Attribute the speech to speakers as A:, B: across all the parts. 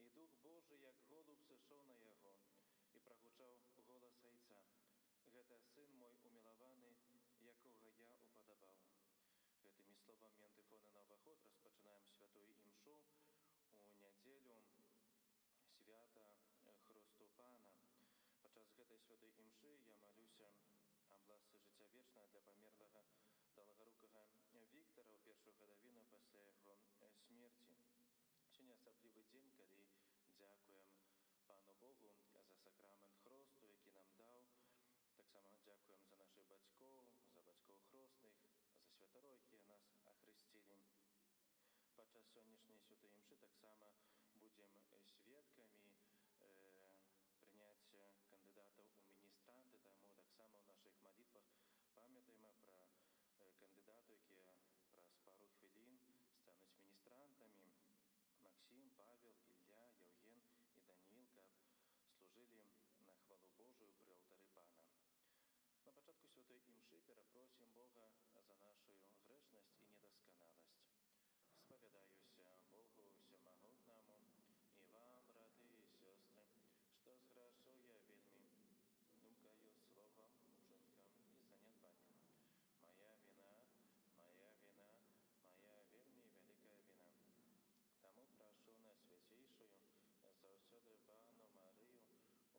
A: І Дух Божий, як голуб, сышоў на яго, і прагучаў голас Айца. Гэта сын мой умілаваны, якога я упадабаў. Гэтымі словамі антыфоны на ўваход распачынаем святую імшу у нядзелю свята Хрысту Пана. Падчас гэтай святой імшы я малюся аб ласцы жыцця вечнага для памерлага далгарукага Віктара ў першую гадавіну пасля яго смерці. Сёння асаблівы дзень, калі дзякуем Пану Богу за сакрамент хросту, які нам даў. Таксама дзякуем за нашых бацькоў, за бацькоў хростных, за святароў, якія нас ахрысцілі. Падчас сённяшняй святой імшы таксама будзем сведкамі прыняцця кандыдатаў у міністранты, таму таксама ў нашых малітвах памятаем пра кандыдатаў, якія праз пару хвілін стануць міністрантамі. Максім, Павел, Ілля, Яўген і Даніл, каб служылі на хвалу Божую пры алтары Пана. На пачатку святой імшы перапросім Бога за нашу грэшнасць і недасканаласць. Спавядаюся Богу Всемагутнаму і вам, браты і сёстры, што зграшыў я вельмі думкаю, словам, учынкам і занядбаннем. Моя віна, моя вельмі вялікая віна. Таму прашу Найсвяцейшую, заўсёды Пану Марыю,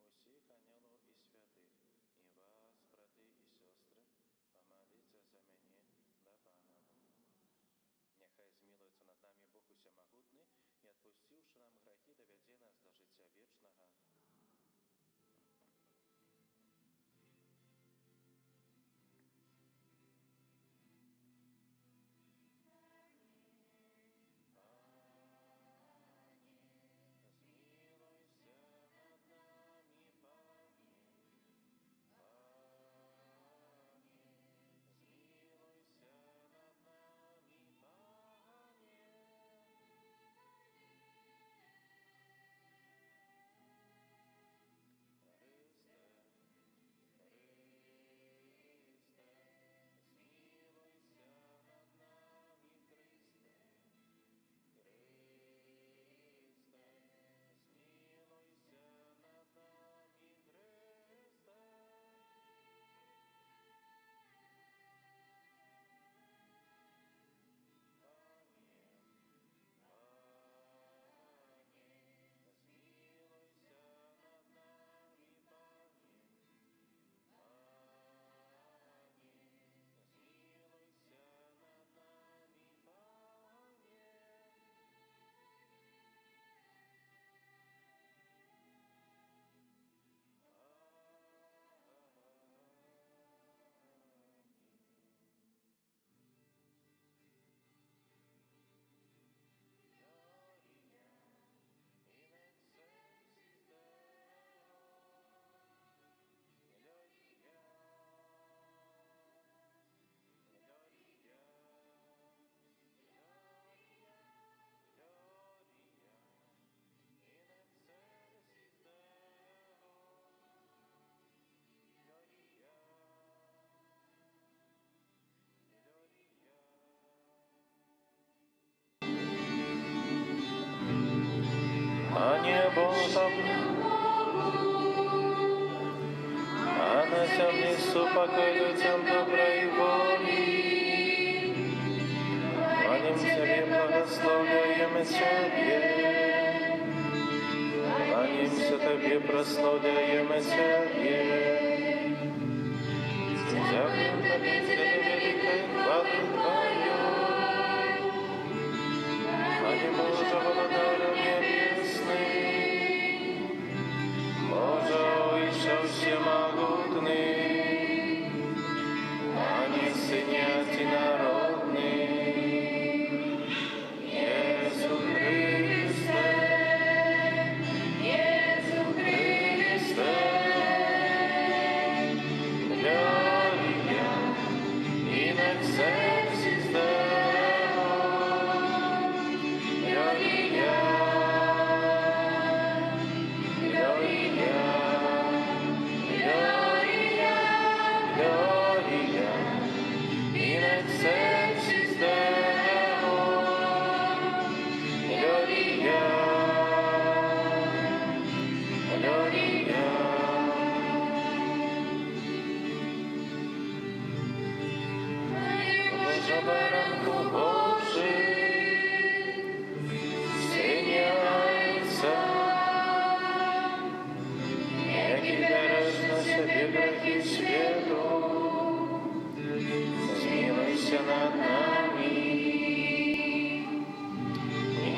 A: усіх анёлаў і святых, і вас, браты і сёстры, памаліцца за мяне да Пана. Няхай змілуецца над намі Бог Усемагутны і, адпусціўшы нам грахі, давядзе нас да жыцця вечнага. А небо там, а на земле покой людям доброй воли. Молим Тебе, благословляем Тебе, молимся Тебе, прославляем Тебе. Дякуем Тебе за великой хвалы Твою, молим Божа Владаря Небесный, Божа Иша Всемогутный, а не сынят и народный, Иисус Христе, Иисус Христе, Gloria in excelsis Deo, Gloria все грехи свету, змилуйся над нами.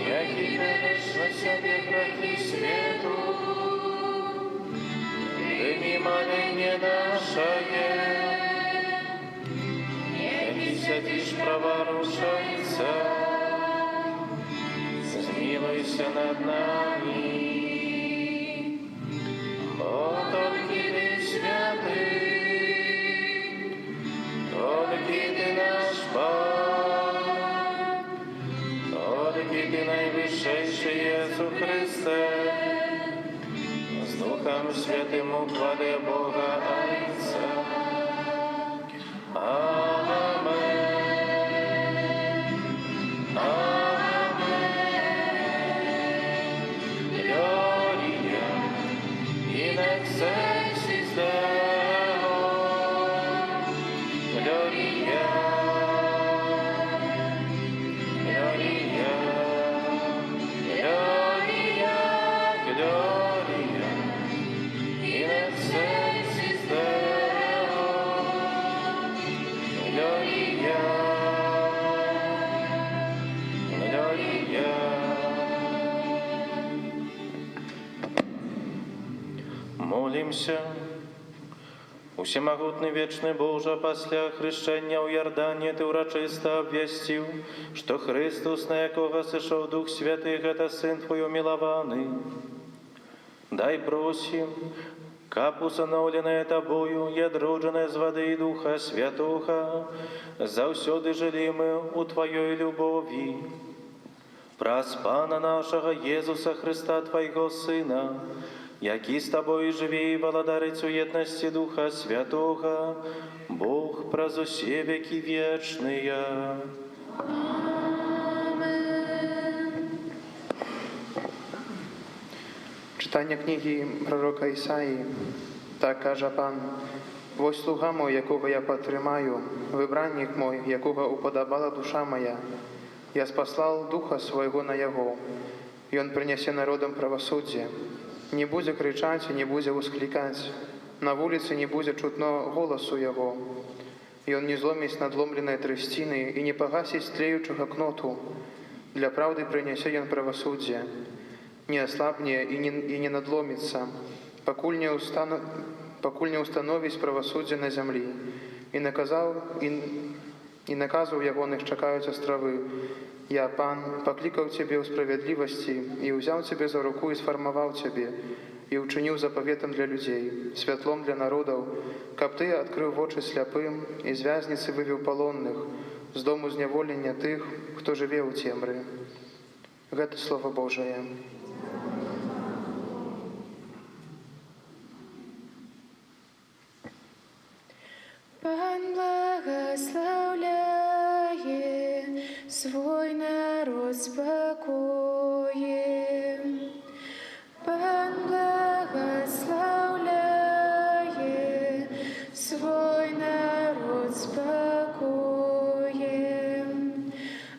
A: Яки береш на себе грехи свету, прими моление наше, яки святишь праворушайца, змилуйся над нами. О, только Ты святый, только Ты наш Бог, только Ты наивысший Иисус Христе, с Духом Святым уклады Бога Отца. Аминь. Excelsis Deo, Gloria, Gloria, Gloria, Gloria, in excelsis Deo, Gloria, Gloria. Молимся. Усемогутный вечный Боже, после хрещения у Ярдане Ты урочисто обвестил, что Христос, на якого сошел Дух Святый, это Сын Твой умилованный. Дай просим, кап усыновленное Тобою, ядроджене з воды и Духа Святого, завсёды жили мы у Твоей любови. Проспана нашего Иисуса Христа, Твоего Сына, який з Тобою живе и володарит суетности Духа Святого, Бог праз усе веки вечные.
B: Читання книги пророка Ісаї. Так каже Пан: «Ось слуга мой, якого я потримаю, вибранник мой, якого уподобала душа моя. Я спаслал Духа Своего на Его, и Он принесе народам правосудие. Не буде кричать и не буде воскликать, на улице не будет чутно голосу Его, и Он не зломить надломленной тростины и не погасить тлеющего кноту. Для правды принесе Он правосудие, не ослабнее и не надломится, покуль не установить правосудие на земле, и наказу ягоных чекают островы. Я, Пан, покликал Тебе у справедливости, и взял Тебе за руку, и сформовал Тебе, и учинил заповедом для людей, светлом для народов, каб Ты открыл в очи сляпым, из вязницы вывел полонных, с дому зневоления тых, кто живе у темры». Это Слово Божие.
C: Пан благословляє свой народ спокоем. Пан благословляє свой народ спокоем.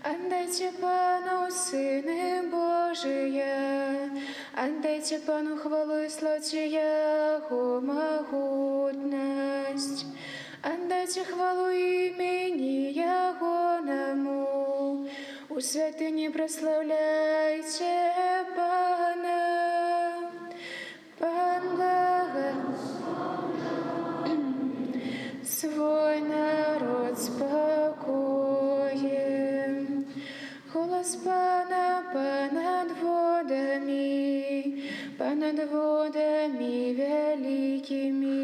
C: Отдайте Пану, Сыны Божия, отдайте Пану хвалу и славьте Его могутность. Отдайте хвалу имени Ягоному, у святыни прославляйте Пана. Пан благословляет свой народ спокоем. Голос Пана понад водами великими.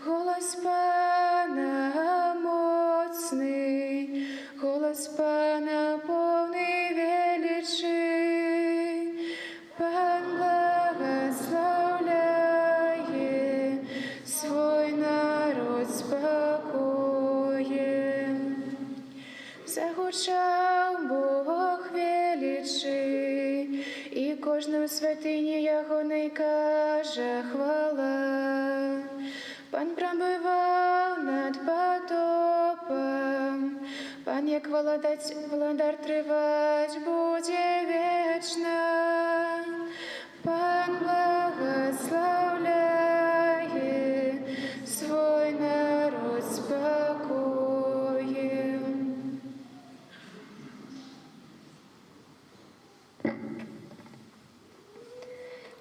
C: Голос Пана моцный, голос Пана полный величи. Пан благословляет свой народ спокоем. Загучал Бог величи, и кожному святыні Ягоnej каже хвала. Пан пробывал над потопом, Пан, як владар тривать буде вечно. Пан благословляє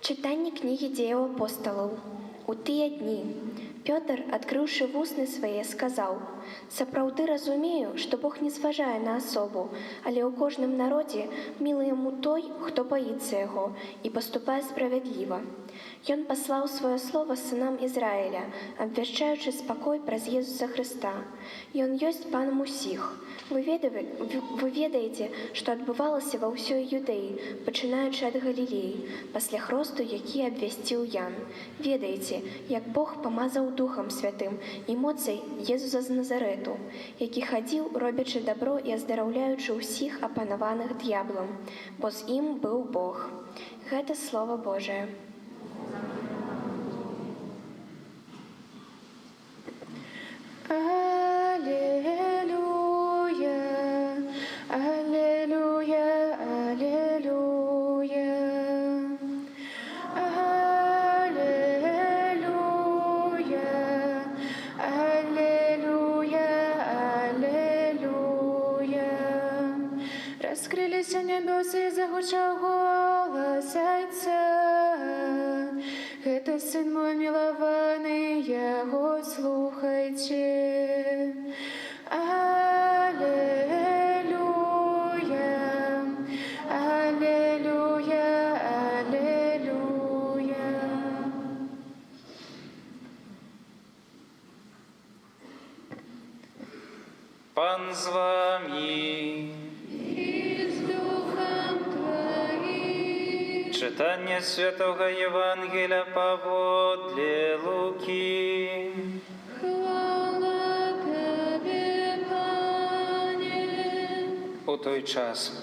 D: Чытанне кнігі дзеяў апосталаў. У тыя дні Пётр, адкрыўшы вусны свае, сказаў: «Сапраўды разумею, што Бог не зважае на асобу, але ў кожным народзе мілы яму той, хто баіцца яго і паступае справядліва. Ён паслаў сваё слова сынам Ізраіля, абвяшчаючы спакой праз Езуса Хрыста. Ён ёсць панам усіх. Вы ведаеце, што адбывалася ва ўсёй Юдэі, пачынаючы ад Галілеі, пасля хросту, які абвясціў Ян. Ведаеце, як Бог памазаў Духам Святым і моцай Езуса з Назарэту, які хадзіў, робячы дабро і аздараўляючы ўсіх апанаваных д'яблам, бо з ім быў Бог». Гэта Слова Божае.
C: Аллилуйя, аллилуйя, аллилуйя. Аллилуйя, аллилуйя, аллилуйя. Раскрыліся небёсы, загучаў голас Айца. Гэта сын мой мілаваны, яго слухайце. Аллилуйя, аллилуйя, аллилуйя.
E: Пан з вами.
C: І з духом твоїм.
E: Читання Святого Євангелія паводле Луки.
C: Хвала Тебе, Пане.
E: У той час,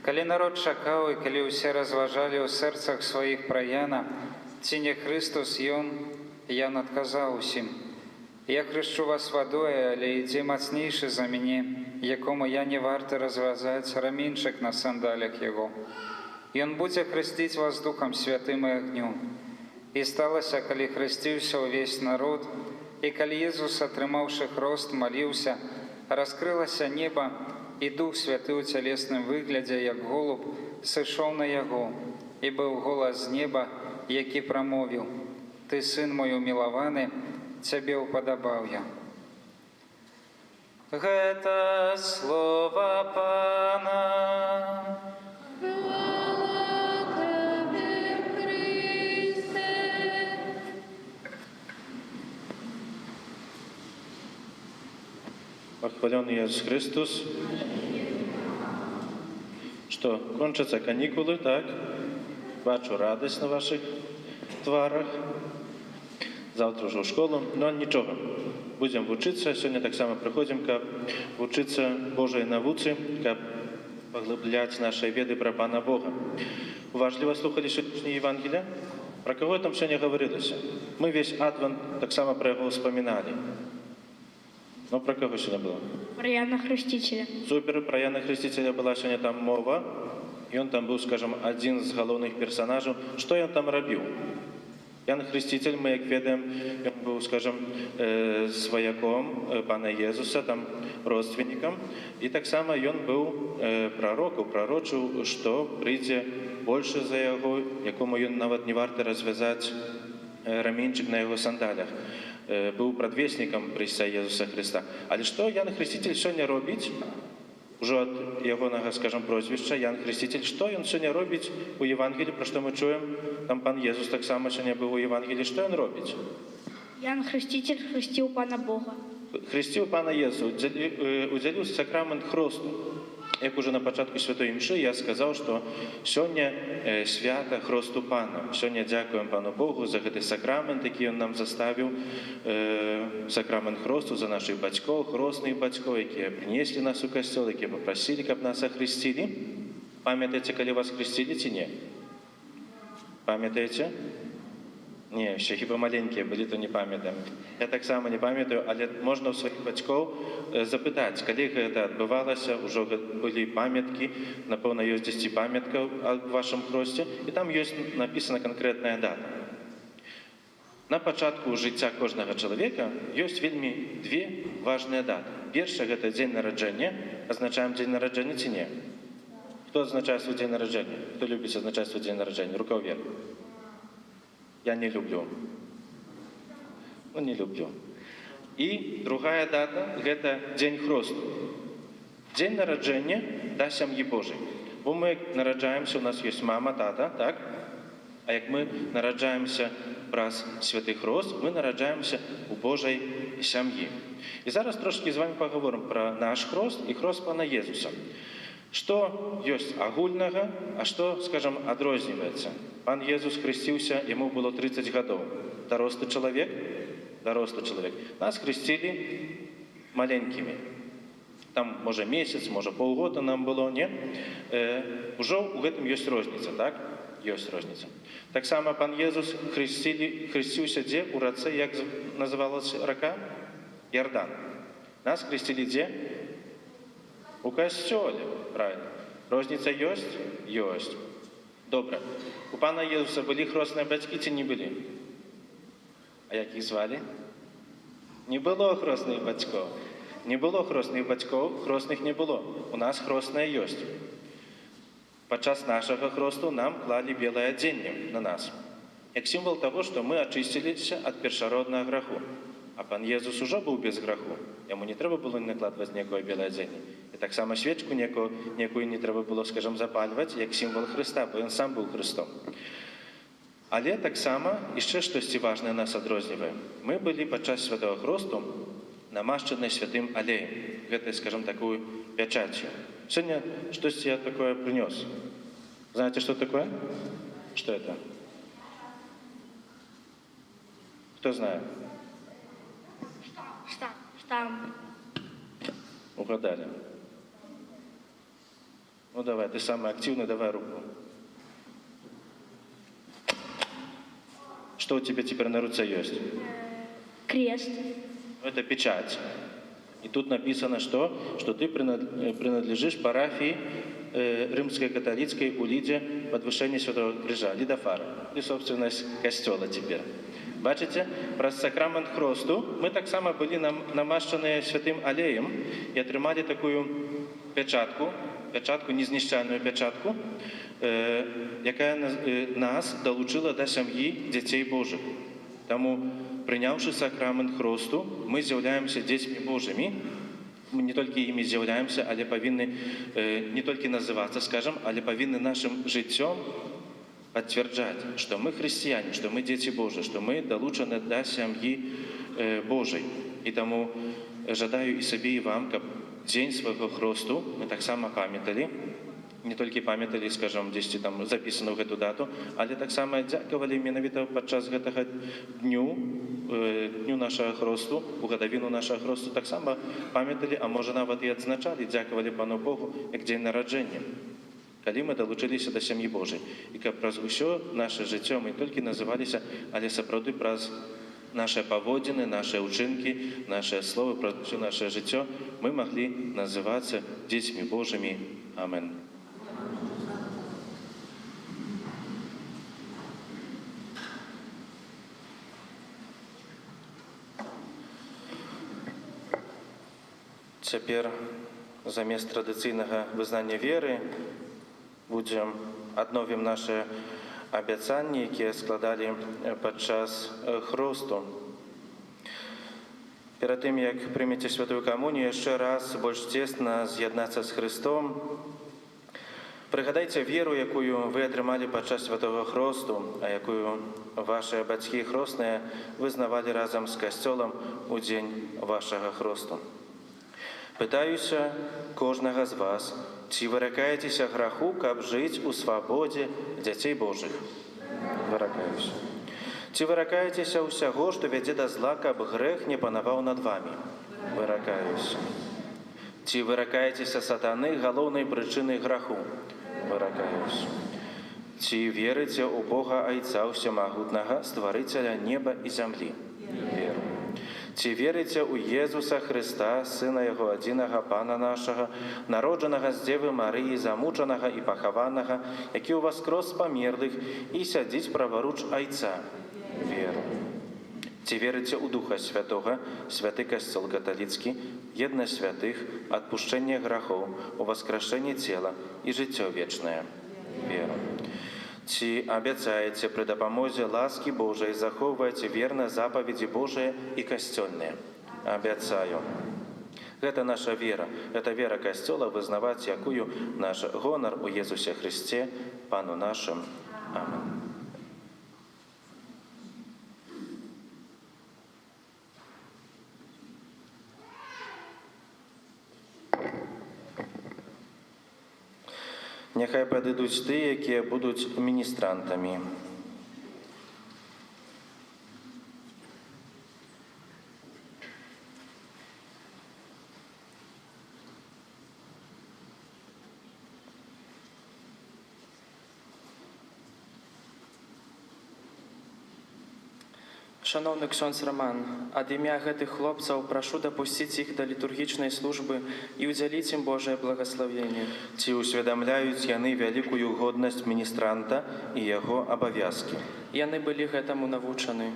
E: калі народ чакаў і калі ўсе разважалі ў сэрцах сваіх пра Яна, ці не Христос ён, Ян адказаў усім: «Я хрышчу вас вадою, але ідзе мацнейшы за мяне, якому я не варты развязаць раменьчык на сандалях яго. Ён будзе хрысціць вас Духам Святым і агнём». І сталася, калі хрысціўся ўвесь народ, і калі Езус, атрымаўшы хрост, маліўся, раскрылася неба, і Дух Святы ў цялесным выглядзе, як голуб, сышоў на яго, і быў голас з неба, які прамовіў: «Ты сын мой умілаваны, цябе упадабаў я». Гэта слова Пана.
C: Хвала Тебе, Христе.
F: Похвален Иисус Христос. Что, кончатся каникулы, так? Бачу радость на ваших тварах. Завтра уже в школу, но ничего. Будем учиться. Сегодня так само приходим, как учиться Божьей навуці, как поглублять наши веды про Пана Бога. Уважливо слухали сегодняшнее Евангелие? Про кого там сегодня говорилось? Мы весь Адвент так само про его вспоминали. Ну, про кого сегодня было?
G: Про Яна Хрестителя.
F: Супер, про Яна Хрестителя была сегодня там мова. И он там был, скажем, один из головных персонажей. Что он там робил? Ян Хреститель, мы, як ведаем, он был, скажем, свояком Пана Езуса, там, родственником. И так само он был пророчил, что прийде больше за его, якому он нават не варто развязать рамінчик на его сандалях. Был предвестником прийся Езуса Христа. Але что Ян Хреститель сегодня робить? Уже от ягонага, скажем, прозвища Ян Хреститель, что он сегодня робить у Евангелии, про что мы чуем? Там Пан Езус так само сегодня был у Евангелии. Что он робить?
G: Ян Хреститель хрестил Пана Бога.
F: Хрестил Пана Езу, уделил сакрамент хросту. Як уже на початку Святої Мши я сказав, що сьогодні свято хросту Пана. Сьогодні дякуємо Пану Богу за цей сакрамент, який Він нам заставив. Сакрамент хросту за наших батьків, хростних батьків, які принесли нас у костел, які попросили, щоб нас охрестили. Пам'ятаєте, коли вас хрестили, чи ні? Пам'ятаєте? Ні, ще хіба маленькі були, то не пам'ятаю. Я так само не пам'ятаю, але можна у своїх батьків запитати, коли це відбувалося, вже були пам'ятки, напевно, є 10 пам'ятка в вашому хрості, і там є написана конкретна дата. На початку життя кожного чоловіка є вельми дві важні дати. Перша – це день народження. Означаємо день народження чи ні? Хто означає свій день народження? Хто любить означати свій день народження? Рука вверх. я не люблю. Ну, не люблю. І другая дата – гэта Дзень Хросту. Дзень нараджэння да сям'і Божай. Бо мы нараджаемся, у нас ёсць мама, тата, так? А як мы нараджаемся праз Святы Хрост, мы нараджаемся у Божай сям'і. І зараз трошки з вами паговорым пра наш хрост і хрост Пана Езуса. Што ёсць агульнага, а што, скажам, адрозніваецца? Пан Езус хрысціўся, яму было 30 гадоў. Дарослы чалавек? Дарослы чалавек. Нас хрысцілі маленькімі. Там, можа, месяц, можа, паўгода нам было, не? Ужо ў гэтым ёсць розніца, так? Ёсць розніца. Таксама пан Езус хрысціўся дзе? У рацэ, як называлася рака? Ярдан. Нас хрысцілі дзе? У касцёле, правильно. Розніца ёсць? Ёсць. Добра. У пана Езуса былі хросныя бацькі ці не былі? А як іх звалі? Не было хросных бацькоў. Не было хросных бацькоў, хросных не было. У нас хросная ёсць. Падчас нашага хросту нам клалі белае адзенне на нас. Як сімвал таго, што мы ачысціліся ад першароднага граху. А пан Езус ужо быў без граху. Яму не трэба было накладваць некое белае адзенне. І таксама свечку некую не трэба было, скажам, запальваць, як сімвал Хрыста, бо ён сам быў Хрыстом. Але таксама яшчэ штосьці важнае нас адрознівае. Мы былі падчас святого хросту намашчаны святым алеем. Гэта, скажем, такую пячацью. Сегодня штосьці я такое принес. Знаете, что такое? Что это? Кто знает?
G: Штамп.
F: Угадали. Ну давай, ты самый активный, давай руку. Что у тебя теперь на руце есть?
G: Крест.
F: Это печать. И тут написано, что ты принадлежишь парафии римской католицкой у Лиде подвышения Святого Крижа, Лидафара. Ты собственность костела теперь. Бачите, праз сакрамент хросту мы так само были намашчаны святым алеем и атрымалі такую печатку, незнішчальную печатку, якая нас долучила до сям'і дзяцей Божых. Таму, прыняўшы сакрамент хросту, мы з'яўляемся дзецьмі Божымі. Мы не толькі імі з'яўляемся, але павінны не толькі называцца, скажам, але павінны нашым жыццём подтверждать, что мы христиане, что мы дети Божьи, что мы долучаны до семьи Божьей. И тому жадаю и себе, и вам, как день своего хросту мы так само памятали, не только памятали, скажем, здесь там записано в эту дату, але так само дякували менавіта падчас гэтага дню нашего хросту, у гадавіну нашего хросту, так само памятали, а може нават і адзначали, дякували Пану Богу, як дзень нараджэння. Калі мы далучыліся да сям'і Божай. І каб праз усё наше жыццё мы толькі называліся, але сапраўды праз наши паводзіны, наши ўчынкі, наши словы, праз усё наше жыццё мы маглі называцца дзецьмі Божымі. Амен. Цяпер замест традыцыйнага вызнання веры адновім наše абяцанні, якія складалі падчас хросту. Перад тым, як прымеце святую камунію, яшчэ раз больш цесна з'яднацца з Христом, прыгадайце веру, якую вы атрымалі падчас святого хросту, а якую ваши бацькі хросныя вызнавалі разам з касцёлам у дзень вашага хросту. Пытаюся кожнага з вас, ці выракаецеся граху, каб жыць у свабодзе дзяцей Божых? Выракаюся. Ці выракаецеся ўсяго, што вядзе да зла, каб грэх не панаваў над вамі? Выракаюся. Ці выракаецеся сатаны, галоўнай прычынай граху? Выракаюся. Ці верыце ў Бога Айца Усемагутнага, стварыцеля неба і зямлі? Веру. Ці верыце ў Езуса Христа, Сына Яго адзінага Пана нашага, народжанага з Дзевы Марыі, замучанага і пахаванага, які ўваскрос з памерлых і сядзіць праваруч Айца? Веру. Ці верыце ў Духа Святога, святы касцёл каталіцкі, еднасць святых, адпушчэнне грахоў, уваскрашэнне цела і жыццё вечнае? Веру. Ці абяцаеце пры дапамозе ласкі Божай захоўваць верна запаведзі Божыя і касцёльныя? Абяцаю. Гэта наша вера, гэта вера Касцёла, вызнаваць якую наш гонар у Езусе Христе, Пану нашым. Амин. Няхай падыдуць тыя, якія будуць міністрантамі.
H: Шановны ксёндз Роман, ад імя гэтых хлопцаў прашу дапусціць іх да літургічнай службы і ўдзяліць ім Божае благаславенне.
F: Ці ўсведамляюць яны вялікую годнасць міністранта і яго абавязкі?
H: Яны былі гэтаму навучаны.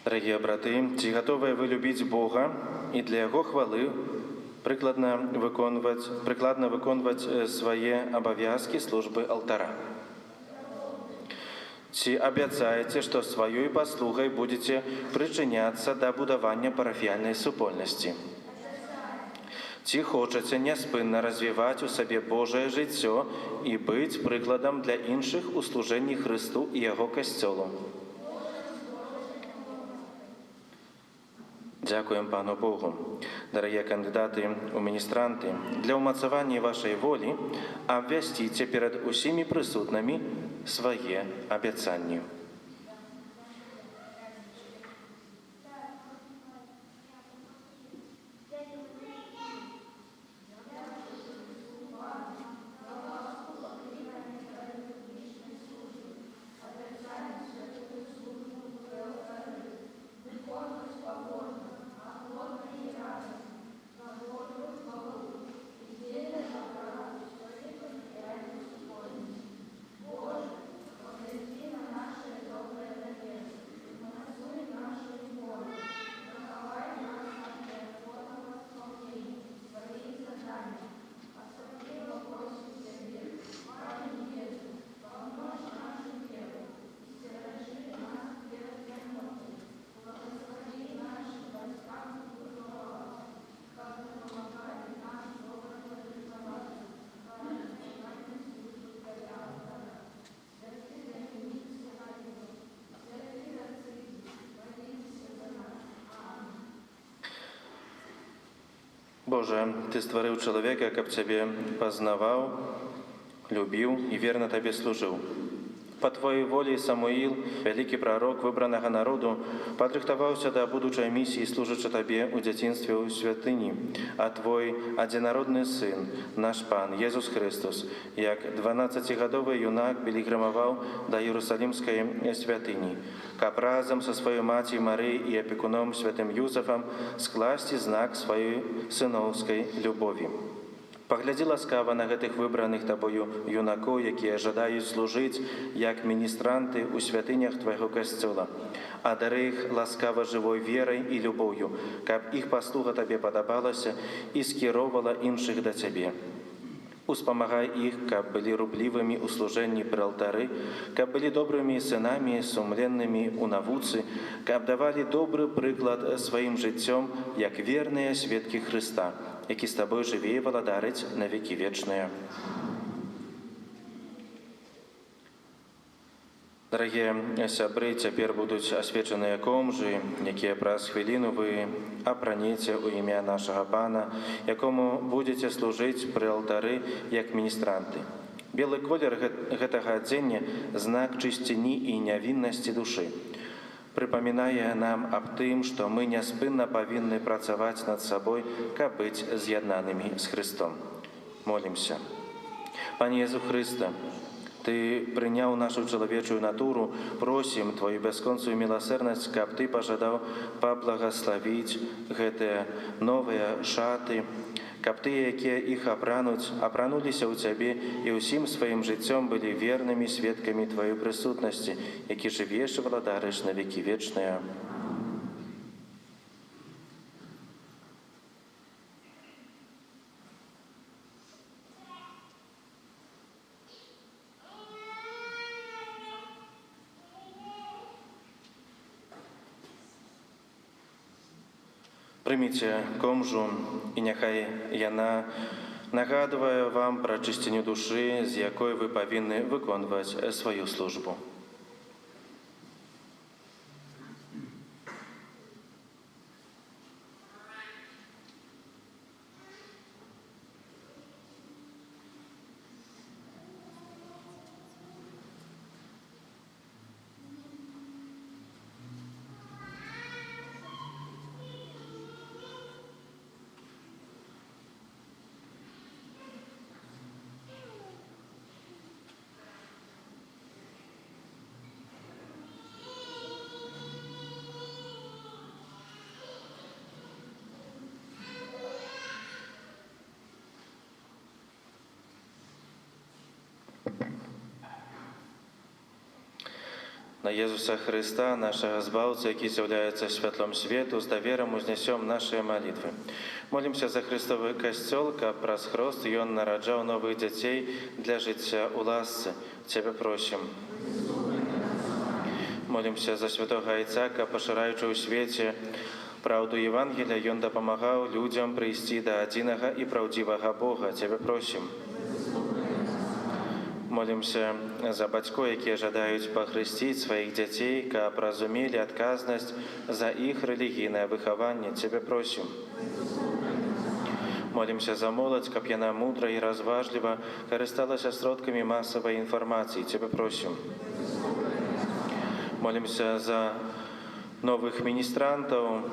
F: Дарагія браты, ці гатовыя вы любіць Бога і для яго хвалы прыкладна выконваць свае абавязкі службы алтара? Ці абяцаеце, што сваёй паслугай будзеце прычыняцца да будавання парафіяльнай супольнасці? Ці хочаце няспынна развіваць у сабе Божае жыццё і быць прыкладам для іншых у служэнні Хрысту і яго касцёлу? Дзякуем Пану Богу. Дарагія кандыдаты ў міністранты, для ўмацавання вашай волі абвясціце перад усімі прысутнымі свае абяцанні. Боже, Ты стварыў чалавека, каб Цябе пазнаваў, любіў і верна Табе служыў. Па Твоей волі Самуіл, вялікі прарок выбранага народу, падрыхтаваўся да будучай місіі, служачы Табе ў дзяцінстве ў святыні, а Твой адзінародны сын, наш Пан, Езус Христос, як 12-гадовы юнак пілігрымаваў да Іерусалімскай святыні, каб разам са сваёй маці Марыяй і апекуном святым Юзафам скласці знак сваёй сыноўскай любові. Паглядзі ласкава на гэтых выбраных Табою юнакоў, якія жадаюць служыць як міністранты ў святынях Твайго касцёла, а дары іх ласкава жывой верай і любоўю, каб іх паслуга Табе падабалася і скіроўвала іншых да Цябе. Успамагай іх, каб былі рублівымі ў служэнні пры алтары, каб былі добрымі сынамі, сумленнымі ў навуцы, каб давалі добры прыклад сваім жыццём, як верныя сведкі Хрыста, які з Табой жыве і валадарыць на векі вечныя. Дарагія сябры, цяпер будуць асвечаныя комжы, якія праз хвіліну вы апранеце ў імя нашага Пана, якому будзеце служыць пры алтары як міністранты. Белы колер гэтага адзення – знак чысціні і нявіннасці душы. Прыпамінае нам аб тым, што мы няспынна павінны працаваць над сабой, каб быць з'яднанымі з Христом. Молімся. Пане Езу Хрыста, Ты прыняў нашу чалавечую натуру, просім Твою бясконцую міласэрнасць, каб Ты пажадаў паблагаславіць гэтыя новыя шаты, каб тыя, якія іх апрануліся ў Цябе і ўсім сваім жыццём былі вернымі сведкамі Тваёй прысутнасці, які жывеш і валадарыш на векі вечныя. Прыміце комжу, і няхай яна нагадвае вам пра чысціню душы, з якой вы павінны выконваць сваю службу. На Езуса Христа, нашего Збавца, який з'являється світлом світу, з довіром узнесем наші молитви. Молимся за Христовий костел, каб праз хрост Ён нараджав нових дітей для життя у ласці. Тебе просим. Молимся за святого Айця, каб, пошираючи у світі правду Євангелія, Ён допомагав людям прийти до одиного і правдивого Бога. Тебе просим. Молимся за бацькоў, якія жадаюць пахрысціць сваіх дзяцей, каб разумелі адказнасць за іх рэлігійнае выхаванне. Тебе просим. Молимся за моладзь, каб яна мудра і разважліва карысталася сродкамі масавай інфармацыі. Тебе просим. Молимся за новых міністрантаў,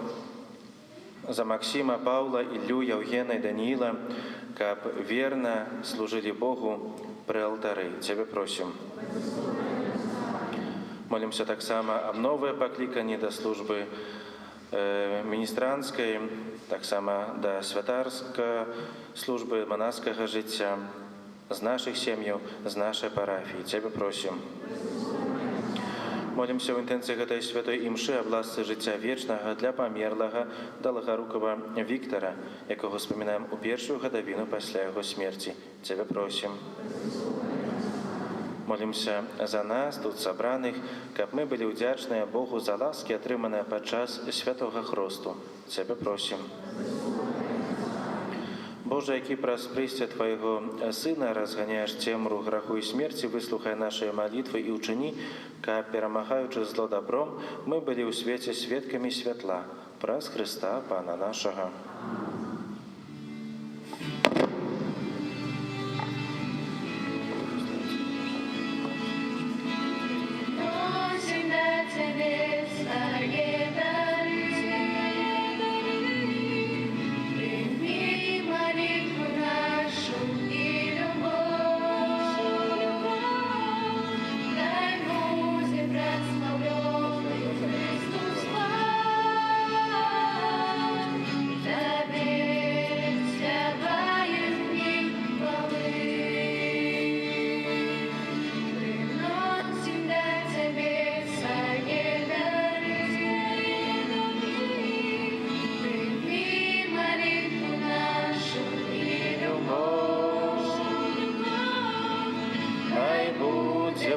F: за Максима, Павла, Іллю, Яўгена і Даніила, каб верна служылі Богу при алтары. Тебе просим. Молимся таксама об новое покликанне до службы міністранцкай, таксама до святарской службы монашского жыцця, з наших сем'яў, з нашай парафіі. Тебе просим. Молимся ў інтэнцыі гэтай святой імшы аб ласцы жыцця вечнага для памерлага Далгарукава Віктара, якога спамінаем у першую гадавіну пасля яго смерці. Тебе просим. Молимся за нас, тут сабраных, каб мы былі ўдзячныя Богу за ласкі, атрыманыя падчас святога хросту. Тебе просим. Боже, які праз прыйсце Твайго Сына разганяеш цемру граху і смерці, выслухай нашыя малітвы і ўчыні, каб, перамагаючы зло добром, мы былі ў свеце сведкамі святла, праз Христа, Пана нашага.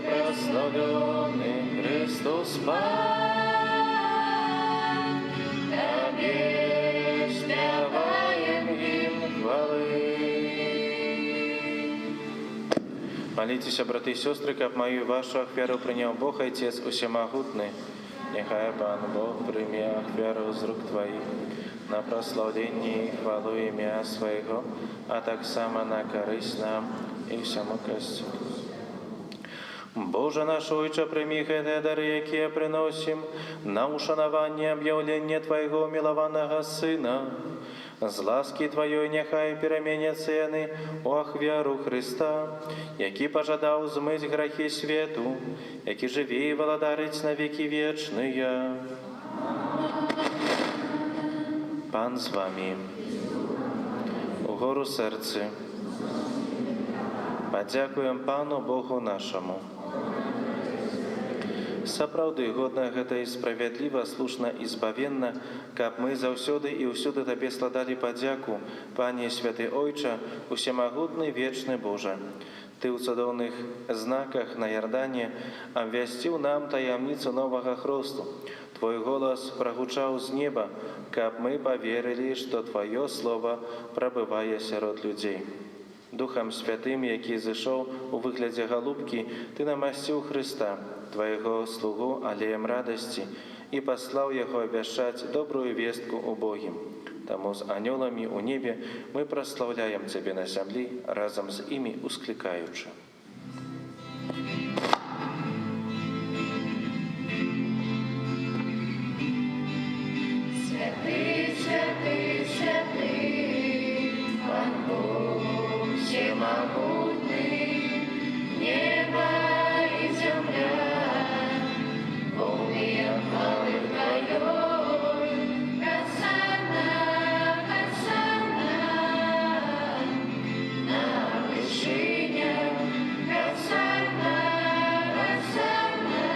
F: Прославленный Христос Пан, Тебе спеваем гимн хвалы. Молитесь, браты и сестры, каб мою и вашу ахвяру принял Бог, Отец Усемогутный. Нехай Пан Бог прими ахвяру з рук Твоих на прославление и хвалу имя Своего, а так само на корысть нам и всему костю. Боже наш Ойче, прийми гэтыя дары, якія прыносім на ушанаванне аб'яўлення Твайго мілаванага Сына. З ласкі Тваёй няхай пераменяцца яны у ахвяру Христа, які пажадаў змыць грахі свету, які жыве і валадарыць на векі вечныя. Пан з вамі. Угору сэрцы. Падзякуем Пану Богу нашаму. Сапраўды, годна гэта і справядліва, слушна і збавенна, каб мы заўсёды і ўсюды Табе складалі падзяку, Пане Святы Ойча, Усемагутны вечны Божа.
A: Ты ў цудоўных знаках на Ярдане абвясціў нам таямніцу новага хросту. Твой голас прагучаў з неба, каб мы паверылі, што Твоё слово прабывае сярод людзей. Духам Святым, які зышоў у выглядзе галубкі, Ты намасціў Хрыста, Твайго слугу алеем радасці, і паслаў яго абвяшчаць добрую вестку убогім. Таму з анёламі ў небе мы праслаўляем Цябе на зямлі, разам з імі усклікаючы.
C: Святый, святый, святый, Пан Бог всемогутный, небо и земля, полные хвалы Твоей. Госанна, Госанна, на вершинах, Госанна, Госанна,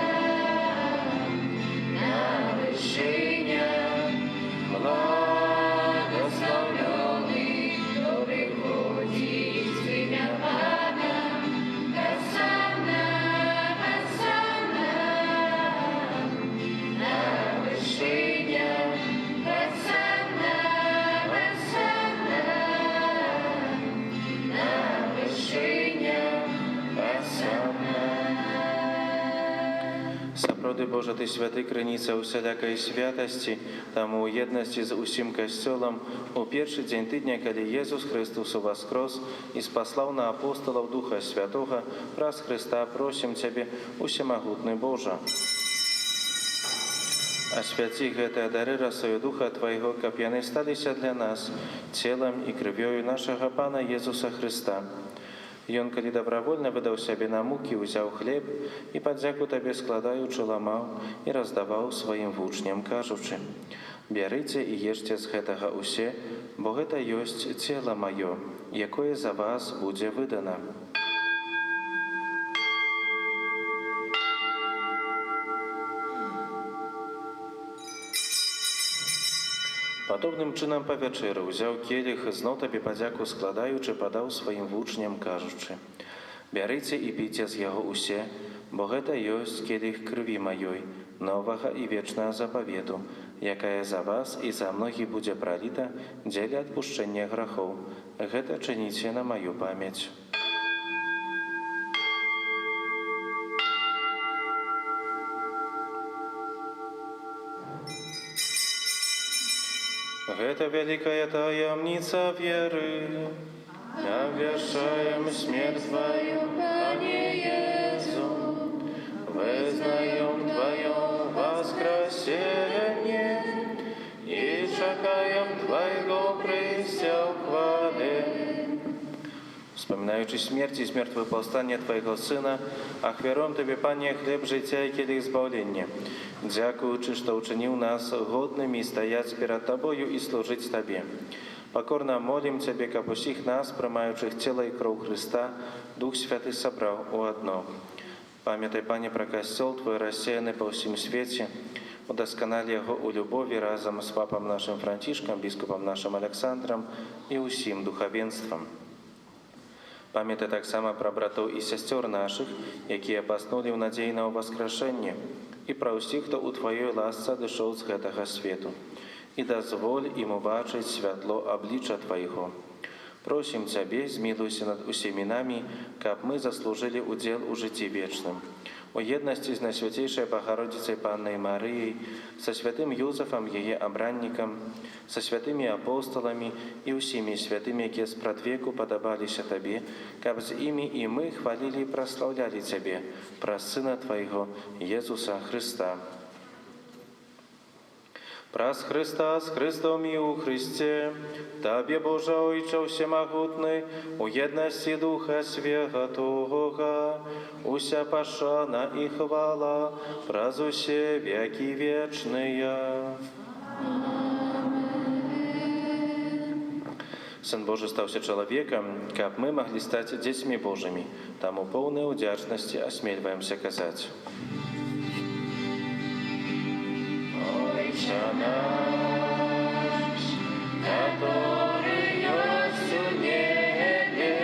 C: на вершинах. Благословенный, кто приходит в имя Пана. Госанна, Госанна, на вершинах. Госанна, Госанна, на вершинах. Госанна.
A: Сапраўды, Божа, Ты святы, крыніца усялякай святасці, таму ў еднасці з усім касцёлам у першы дзень тыдня, калі Езус Христос уваскрос і спаслаў на апостолаў Духа Святога, праз Христа просім Цябе, усемагутны Божа. Асвяці гэтыя дары расою Духа Твайго, каб яны сталіся для нас целам і крывёю нашага Пана Езуса Христа. Ён, калі добравольна выдаў сябе на мукі, узяў хлеб і падзяку Табе складаючы ламаў і раздаваў сваім вучням, кажучы: «Бярыце і ешце з гэтага усе, бо гэта ёсць цела маё, якое за вас будзе выдана». Падобным чынам па вячэры ўзяў келіх, зноў Табе падзяку складаючы, падаў сваім вучням, кажучы: «Бярыце і піце з яго усе, бо гэта ёсць келіх крыві маёй, новага і вечнага запавету, якая за вас і за многіх будзе праліта дзеля адпушчэння грахоў. Гэта чыніце на маю памяць». Гэта вялікая таямніца веры. Обвящаем смерть Твою, Пане Иисус, вызнаем Твое воскресение и чекаем Твоего прыся в хвале. Вспоминаючи смерть и смертвопостання Твоего Сына, ахвяруем Тебе, Пане, хлеб життя и келих збавлення, дякуючи, что учинил нас годными стоять перед Тобою и служить Тебе. Покорно молим Тебе, каб усіх нас, приймаючих тіло і кров Христа, Дух Святий собрав у одно. Пам'ятай, Пане, про костел Твой, розсіяний по всім світі, удосконали його у любові разом з папом нашим Францишком, біскупом нашим Олександром і усім духовенством. Пам'ятай так само про братов і сестер наших, які поснули в надії на воскрешення, і про усіх, хто у Твоїй ласці дійшов з гэтага світу. І дозволь ім убачить святло обличчя Твоего. Просим Тебе, змилуйся над усіми нами, каб мы заслужили удел у житті вечном. У єдності з Найсвятейшей Богородицей Панной Марией, со святым Юзефом, ее обранником, со святыми апостолами и усіми святыми, які спрадвеку подобалися Тебе, каб з ими и мы хвалили и прославляли Тебе, про Сына Твоего, Иисуса Христа. Праз Христа, з Христом і у Христе, Табе, Боже Ойче всемогутний, у єдності Духа Святого, уся пошана і хвала, праз усе веки вечные. Сын Божий стався чоловіком, каб мы могли стать детьми Божьими, тому полной удячности осмеливаемся казать. Отче наш, который есть в небе,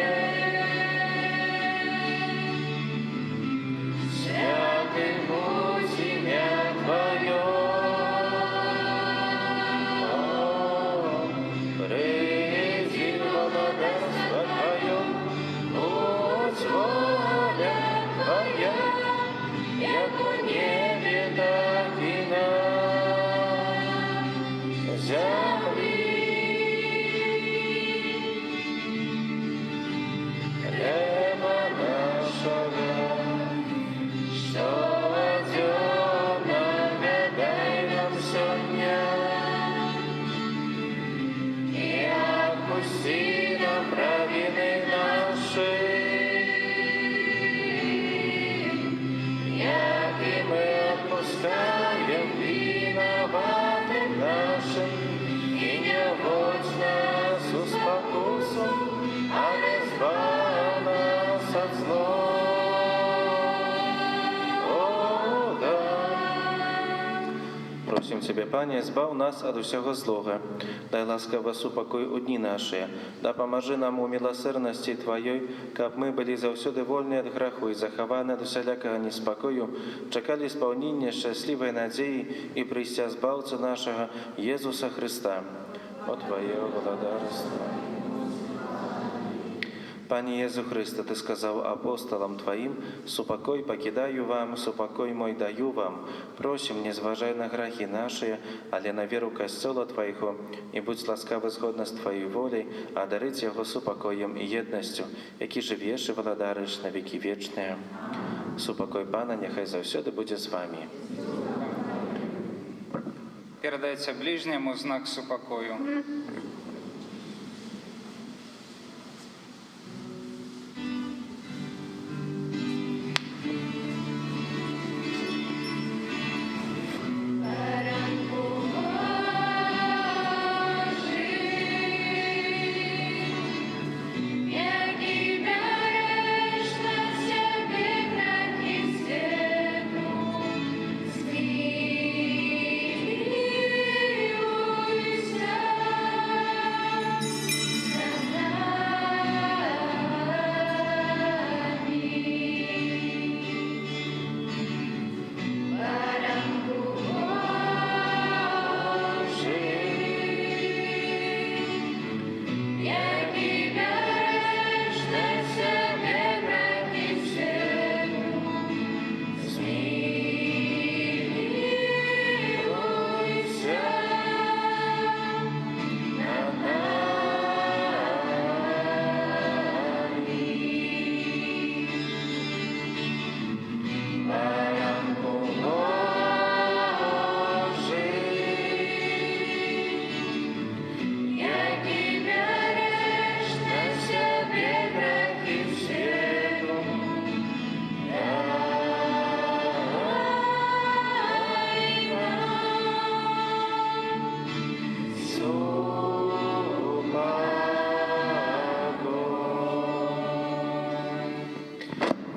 A: Просім Тебе, Пане, збав нас від усього злого, дай ласкаво супокой у дні наші, да поможи нам у милосердності Твоєї, каб ми були завсюди вольні від греху і заховані від усілякого неспокою, чекали сповнення щасливої надії і прийстя Збавця нашого Єсуса Христа. О Твоє владарство. Пане Єсу Христе, Ти сказав апостолам Твоїм, «Супокой покидаю вам, супокой мой даю вам. Просим, не зважай на грехи наши, але на віру Костела Твоего, і будь ласкавий згодно з Твоєю волею, а дарить його супокоєм і єдністю, які живеш і владариш на віки вічні. Супокой Пана, нехай завсюди буде з вами».
E: Передайте ближнему знак супокою.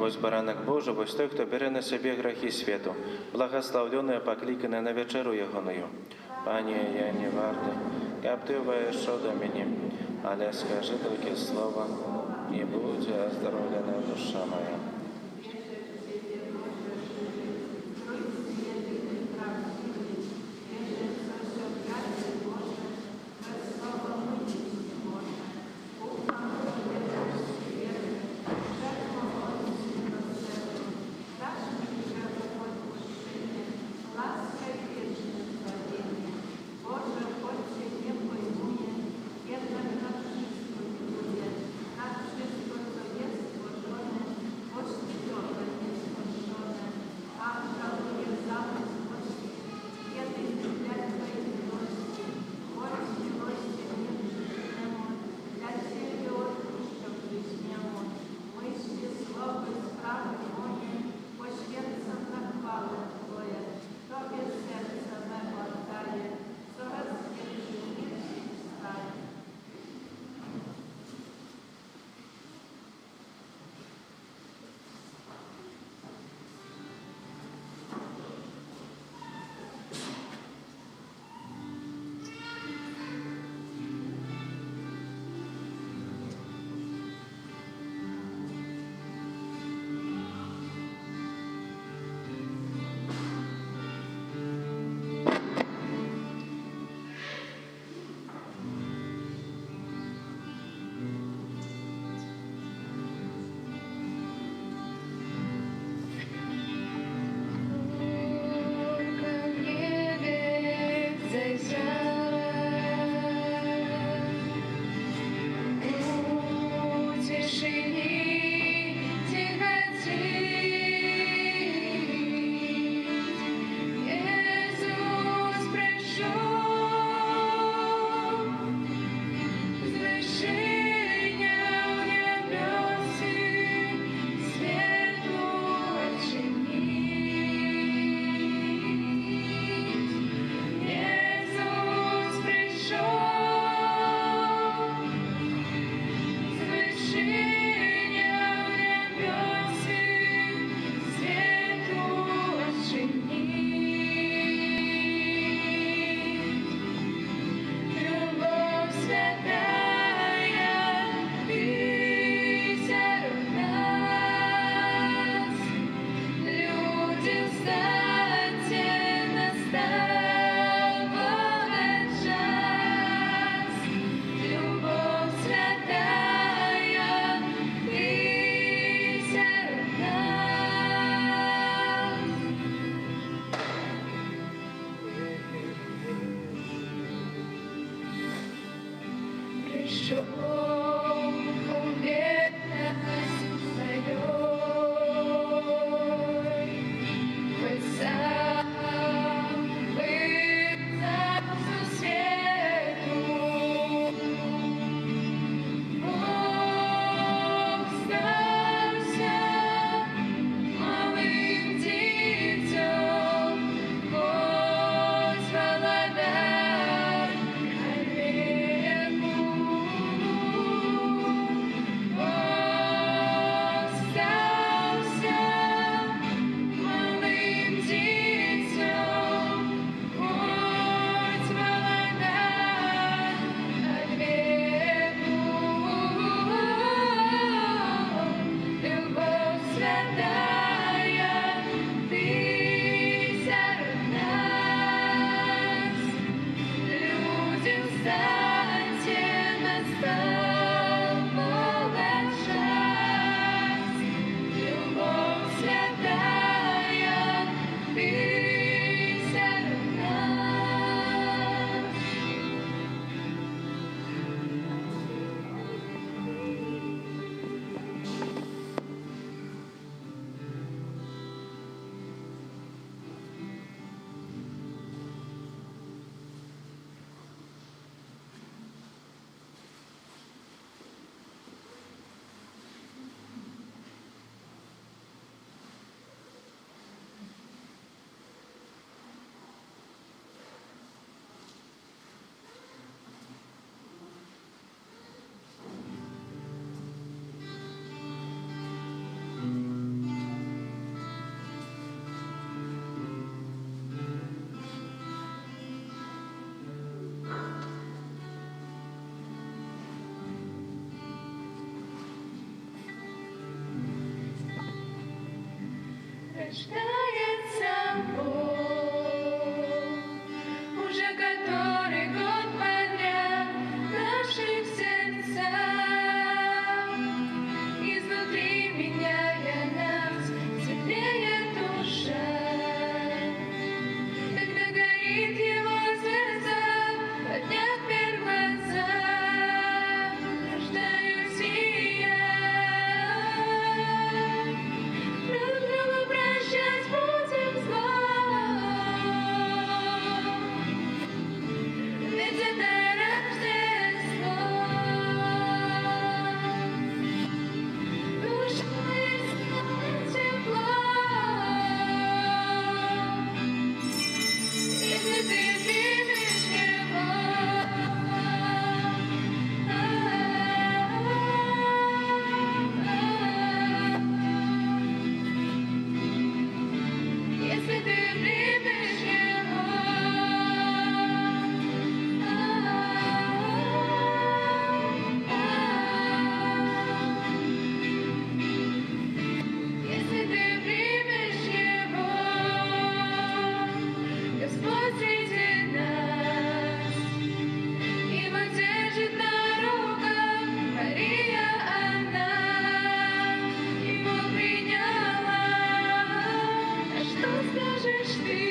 A: Ось баранок Божий, ось той, хто бере на себе грехи світу, благословлений, покликаний на вечеру Йогоною. Пані, я не вартий, каб ти вийшов до мене, але скажи тільки слово, і будь оздоровлена душа моя.
C: що у вірності своєю ви сам визнав всю світу. Бог стався малим дітям, Господь володар веку. Бог стався малим дітям, Господь володар веку. Любовь святая, ты среди нас. Люди, встаньте, настал полный час. Любовь святая, ты среди нас. Рождается Бог, уже который год подряд в наших сердцах, изнутри меняя нас, светлее душа. Когда горит Его звезда, поднят вверх глаза, рождаюсь и я. Друг другу прощать будем зло, ведь это Рождество. Душа моя станет тепло, если ты примешь его. Если ты примешь его, если ты примешь его, Господь среди нас, Его держит на руках Мария, она Его приняла. А что скажешь ты?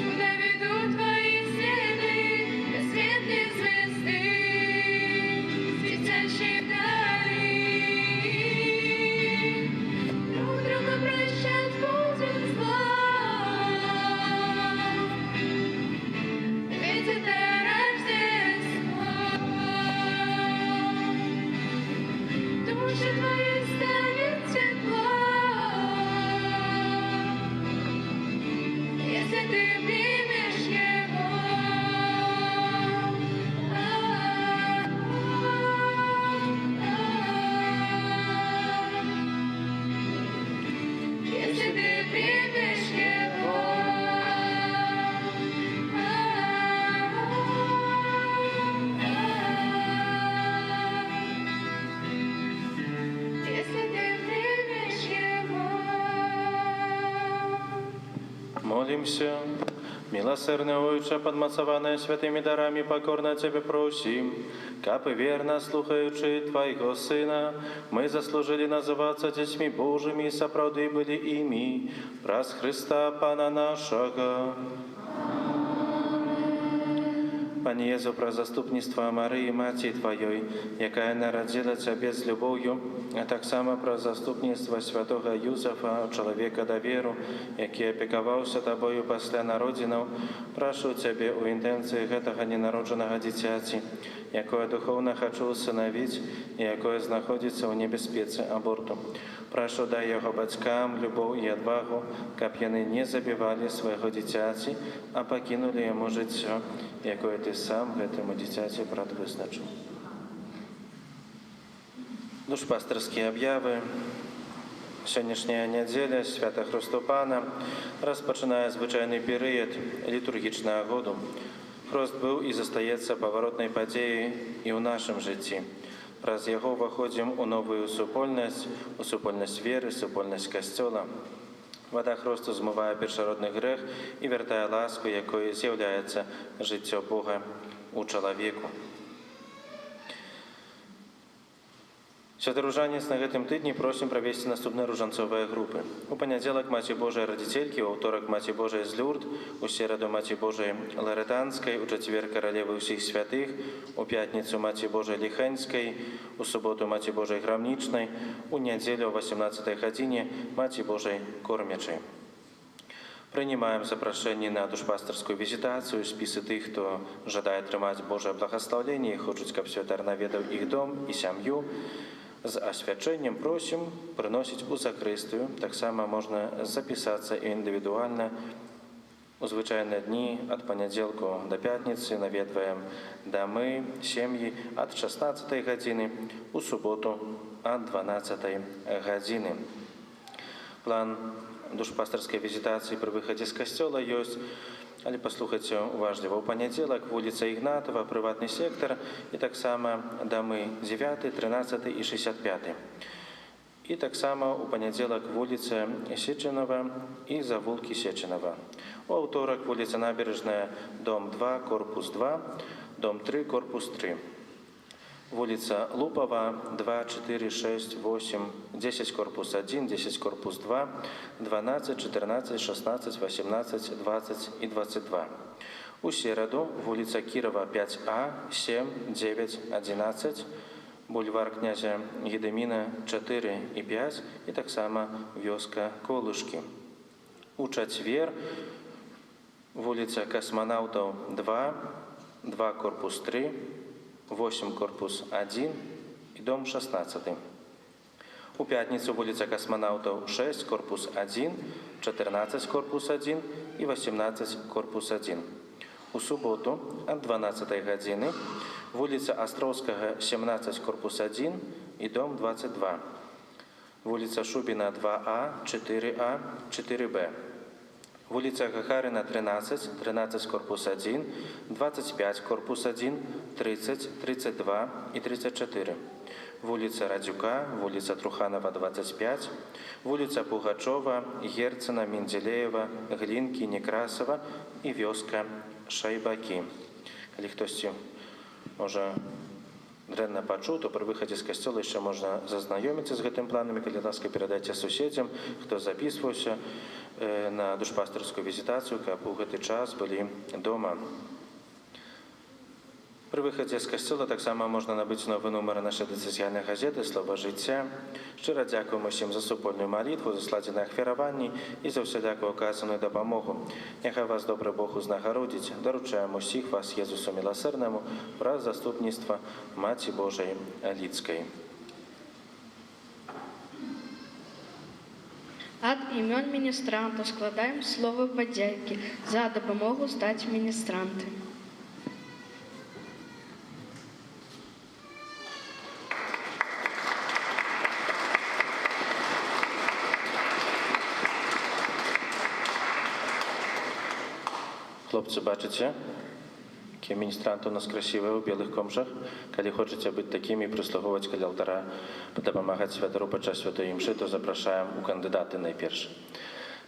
C: Куда ведут твои следы? До светлой звезды, светящей вдали. Друг друга прощать будем зло, ведь это Рождество. Душе твоей станет тепло, если ты примешь его. Если ты примешь его. Если ты примешь его.
F: Молимся. Милосердный Отче, подмацованное святыми дарами, покорно Тебе просим, кабы верно слухаючи Твоего Сына, мы заслужили называться детьми Божьими и соправды были ими, праз Христа Пана нашего. Panie Jezu, про заступництво Марии, Матери Твоей, якая народила Тебя с любовью, а так само про заступництво святого Юзефа, человека доверу, який опіковався Тобою після народзінаў, прошу Тебе у інтенції гэтага ненародженого дитяти, якое духовно хочу усыновить и якое знаходится в небеспеце аборту. Прошу, дай його батькам любов і відвагу, каб яны не забивали свого дитяти, а покинули йому життя, якое Ти сам гэтаму дитяти прадвызначыў. Душпастырскія аб'явы. Сённяшняя нядзеля, свята Хрыстопана, распачынае звычайны перыяд літургічнага году. Хрост быў і застаецца паваротнай падзеяй і ў нашым жыцці. Праз яго ўваходзім у новую супольнасць, у супольнасць веры, супольнасць касцёла. Вада хросту змывае першародны грэх і вяртае ласку, якой з'яўляецца жыццё Бога у чалавеку. Святаружанец на гэтым тыдні просім правесці наступныя ружанцовыя групы. У панядзелак Маці Божай Радзіцелькі, у аўторак Маці Божай з Люрд, у сераду Маці Божай Ларетанскай, у чацвер Каралевы ўсіх святых, у пятніцу Маці Божай Ліхэнскай, у суботу Маці Божай Грамнічнай, у нядзелю о 18 гадзіне Маці Божай Кормячай. Прынимаем запрашэнні на душпастырскую візітацыю, спісы тых, хто жадае атрымаць Божае благаслаўленне і хочуць, каб святар наведаў іх дом і сям'ю. З асвячэннем просім прыносіць у закрыстыю. Таксама можна запісацца індывідуальна. У звычайныя дні ад панядзелку да пятніцы наведваем дамы, сем'і ад 16 гадзіны, у суботу ад 12 гадзіны. План душпастырскай візітацыі пры выхадзе з касцёла ёсць, але паслухайце уважліва. У панядзелак вуліца Ігнатова, прыватны сектар, і таксама дамы 9, 13 і 65. І таксама у панядзелак вуліца Сеченова і завулкі Сеченова. У аўторак вуліца Набережная, дом 2, корпус 2, дом 3, корпус 3. Вулица Лупова, 2, 4, 6, 8, 10, корпус 1, 10, корпус 2, 12, 14, 16, 18, 20 и 22. У середу вулица Кирова, 5А, 7, 9, 11, бульвар князя Гедемина, 4 и 5, и так само вёска Колышки. У четвер вулица Космонавтов, 2, 2, корпус 3, 8, корпус 1 и дом 16. У пятницу улица Космонавтов 6, корпус 1, 14, корпус 1 и 18, корпус 1. У субботу от 12 годины улица Островского 17, корпус 1 и дом 22. Улица Шубина 2А, 4А, 4Б. Улица Гагарина 13, 13, корпус 1, 25, корпус 1, 30, 32 и 34. Улица Радюка, улица Труханова 25, улица Пугачева, Герцена, Менделеева, Глинки, Некрасова и вёска Шайбаки. Калі хтосьці можа дрэнна пачуў, то пры выхадзе з касцёла яшчэ можна зазнаёміцца з гэтым планам, калі ласка перадайце суседзям, хто запісваўся на душпастырскую візітацыю, каб у гэты час былі дома. Пры выхадзе з касцёла таксама можна набыць новы нумар нашай дыцэзіяльнай газеты «Слова жыцця». Шчыра дзякуем усім за супольную малітву, за складзеныя ахвяраванні і за ўсялякую аказаную дапамогу. Няхай вас добры Бог узнагародзіць. Даручаем усіх вас Езусу міласэрнаму праз заступніцтва Маці Божай Лідскай.
G: Ад імён міністранту складаем словы падзякі за дапамогу стаць міністранты.
F: Хлопцы, бачыце, якія міністранты у нас красивыя ў белых комжах. Калі хочаце быць такімі і прыслугоўваць каля алтара, дапамагаць святару падчас святой імшы, то запрашаем у кандыдаты найперш.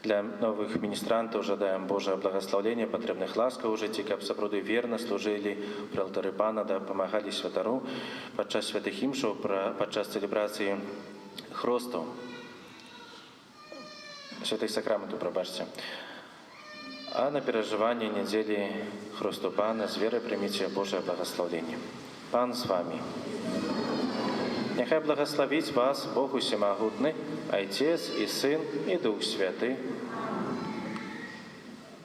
F: Для новых міністрантаў жадаем Божае благаслаўлення, патрэбных ласкаў у жыцці, каб сапраўды верна служылі пры алтары Пана, дапамагалі святару падчас святых імшаў, падчас цэлебрацыі хростаў, святых сакраментаў, прабачце. А на переживание недели Христу Пана с верой примите Божие благословение. Пан с вами. Нехай благословить вас Бог Усемогутный, Отец и Сын и Дух Святый.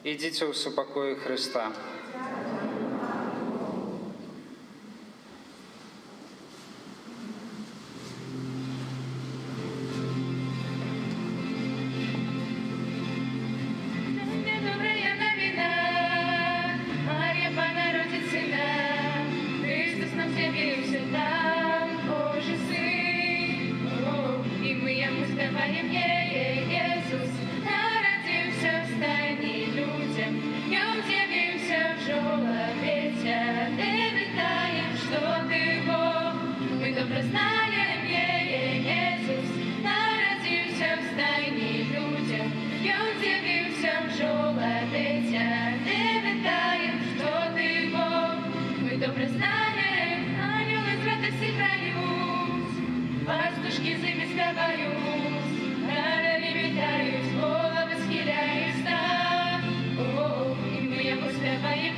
E: Ідіть у супокої Христа.
C: Добрая новина, Марія Пана родить сина, Христос нам з'явився там, Божий Син. І ми йому співаємо, Єсус народився в стайні людям, Йому з'явився в жолобиця, де вітаєм, що ти Бог. Ми добре знаєм, Єсус народився в стайні людям, Йому з'явився в жолобиця, де вітаєм, що ти Бог. Ми добре знаєм, ангели з радості грають, пастушки зимі співають, ради вітають, голови схиляють став. І ми йому співаєм,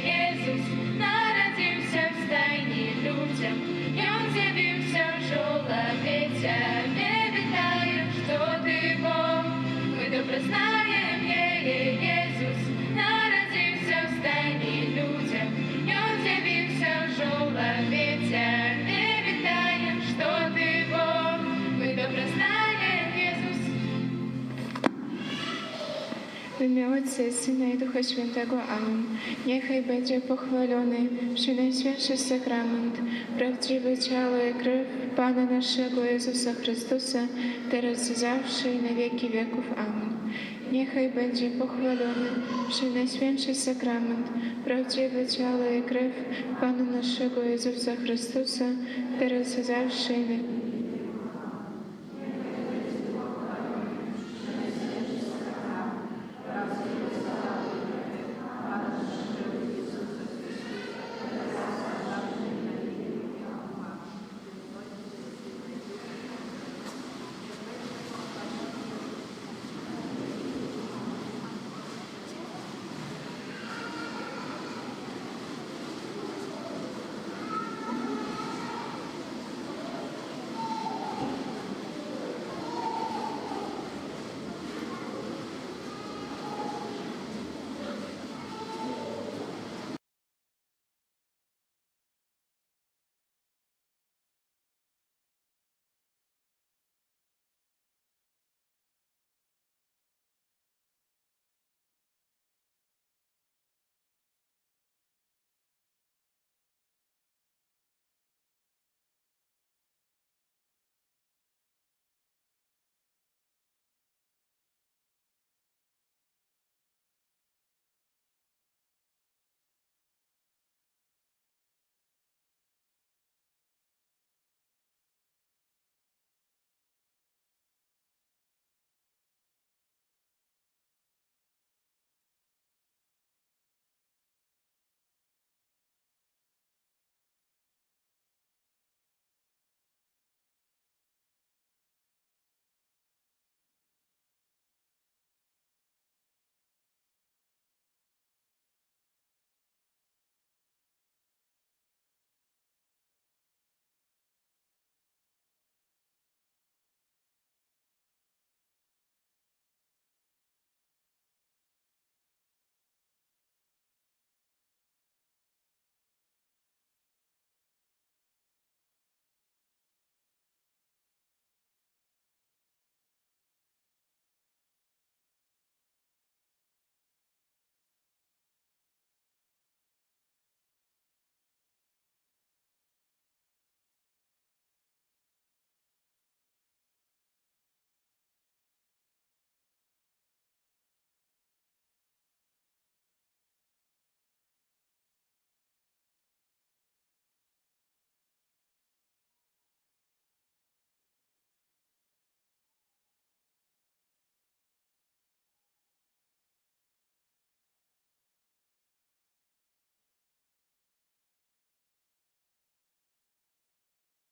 C: Єсус народився в стайні людям, Йому з'явився в жолобиця, де вітаєм, що ти Бог. Ми добре знаєм, Єсус народився в стайні людям, Йому з'явився в жолобиця, де вітаєм, що ти Бог. Ми добре знаєм, Єсус.
I: W imię Ojca i Syna i Ducha Świętego. Amen. Niechaj będzie pochwalony Przenajświętszy Sakrament, prawdziwe ciało i krew Pana naszego Jezusa Chrystusa, teraz i zawsze i na wieki wieków. Amen. Niechaj będzie pochwalony Przenajświętszy Sakrament, prawdziwe ciało i krew Pana naszego Jezusa Chrystusa, teraz i zawsze i na